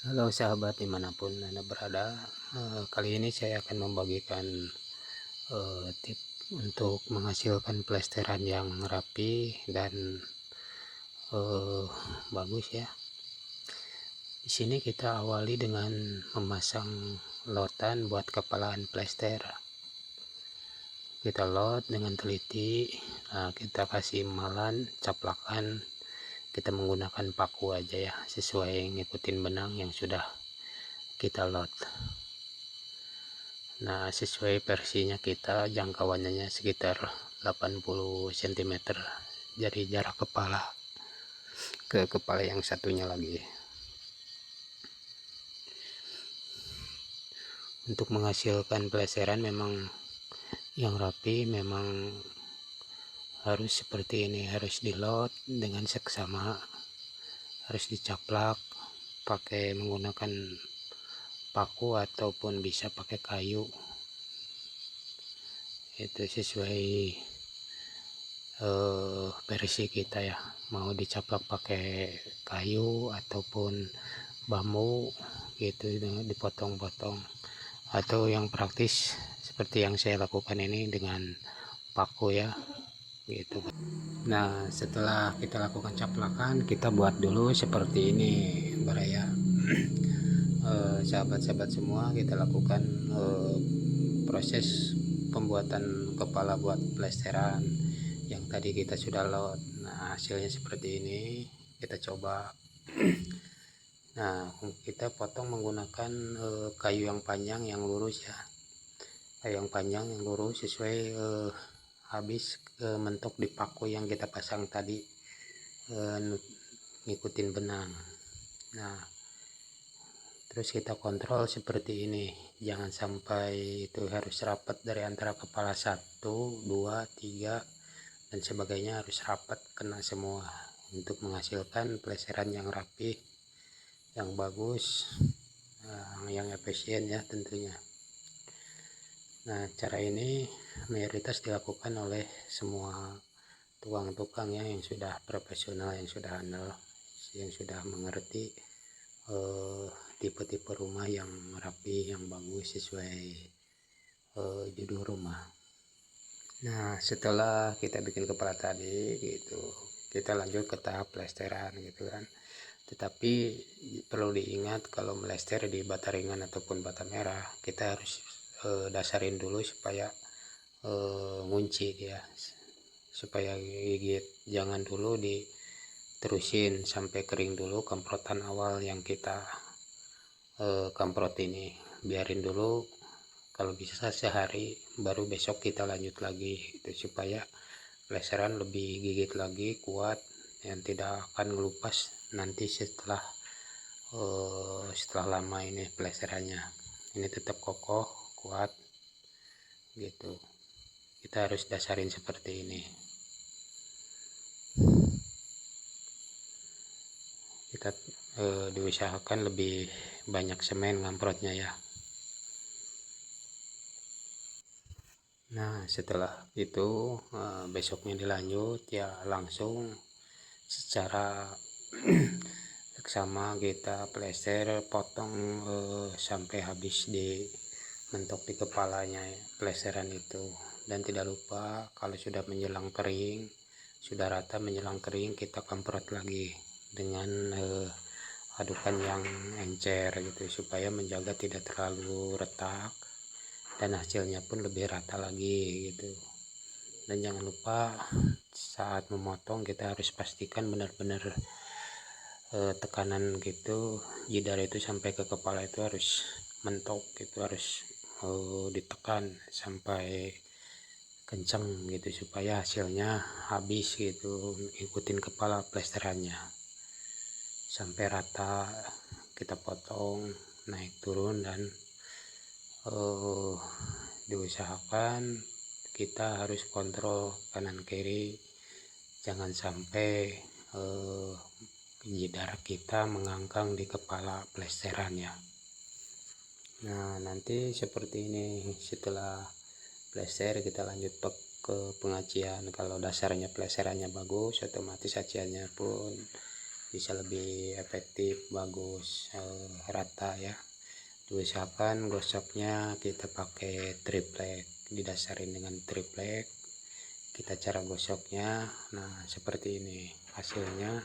Halo sahabat dimanapun Anda berada, kali ini saya akan membagikan tip untuk menghasilkan plesteran yang rapi dan eh, bagus ya. Di sini kita awali dengan memasang lotan buat kepalaan plester. Kita lot dengan teliti, kita kasih emalan, caplakan, kita menggunakan paku aja ya, sesuai ngikutin benang yang sudah kita lot. Nah, sesuai versinya kita jangkauannya sekitar 80 cm dari jarak kepala ke kepala yang satunya lagi. Untuk menghasilkan peleseran memang yang rapi memang harus seperti ini, harus dilot dengan seksama, harus dicaplak pakai menggunakan paku ataupun bisa pakai kayu. Itu sesuai versi kita ya, mau dicaplak pakai kayu ataupun bambu gitu, dipotong-potong, atau yang praktis seperti yang saya lakukan ini dengan paku ya gitu. Nah, setelah kita lakukan caplakan, kita buat dulu seperti ini baraya. Sahabat-sahabat semua, kita lakukan proses pembuatan kepala buat plesteran yang tadi kita sudah load. Nah, hasilnya seperti ini, kita coba. Nah, kita potong menggunakan kayu yang panjang yang lurus ya, kayu yang panjang yang lurus sesuai habis mentok di paku yang kita pasang tadi, ngikutin benang. Nah, terus kita kontrol seperti ini, jangan sampai itu harus rapat dari antara kepala 1, 2, 3 dan sebagainya, harus rapat kena semua untuk menghasilkan peleseran yang rapi, yang bagus, yang efisien ya tentunya. Nah, cara ini mayoritas dilakukan oleh semua tukang-tukang ya, yang sudah profesional, yang sudah handal, yang sudah mengerti tipe-tipe rumah yang rapi, yang bagus sesuai judul rumah. Nah, setelah kita bikin kepala tadi gitu, kita lanjut ke tahap plesteran gitu kan. Tetapi perlu diingat, kalau melester di bata ringan ataupun bata merah, kita harus dasarin dulu supaya ngunci dia, supaya gigit. Jangan dulu diterusin sampai kering dulu kemprotan awal yang kita kamprot ini, biarin dulu, kalau bisa sehari, baru besok kita lanjut lagi itu, supaya leseran lebih gigit lagi, kuat, yang tidak akan ngelupas nanti setelah lama ini peleserannya. Ini tetap kokoh, kuat gitu. Kita harus dasarin seperti ini. Kita diusahakan lebih banyak semen ngamprotnya ya. Nah, setelah itu besoknya dilanjut ya, langsung secara seksama kita plester, potong sampai habis di mentok di kepalanya ya, plesteran itu. Dan tidak lupa, kalau sudah menjelang kering, sudah rata menjelang kering, kita kamprot lagi dengan adukan yang encer gitu, supaya menjaga tidak terlalu retak dan hasilnya pun lebih rata lagi gitu. Dan jangan lupa saat memotong kita harus pastikan benar-benar tekanan gitu, jidar itu sampai ke kepala itu harus mentok gitu, harus ditekan sampai kencang gitu, supaya hasilnya habis gitu, ikutin kepala plesterannya sampai rata. Kita potong naik turun, dan diusahakan kita harus kontrol kanan kiri, jangan sampai jidar kita mengangkang di kepala plesterannya. Nah, nanti seperti ini, setelah plester kita lanjut ke pengacian. Kalau dasarnya plesterannya bagus, otomatis aciannya pun bisa lebih efektif, bagus, rata ya. Diusahakan gosoknya kita pakai triplek, didasarin dengan triplek. Kita cara gosoknya, nah seperti ini hasilnya,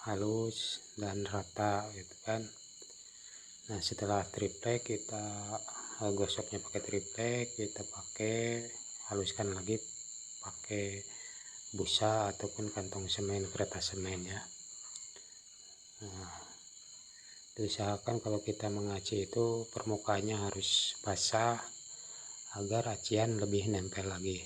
halus dan rata gitu kan. Nah setelah triplek kita gosoknya pakai triplek, kita pakai haluskan lagi pakai busa ataupun kantong semen, kertas semen ya. Nah, diusahakan kalau kita mengaci itu permukaannya harus basah agar acian lebih nempel lagi.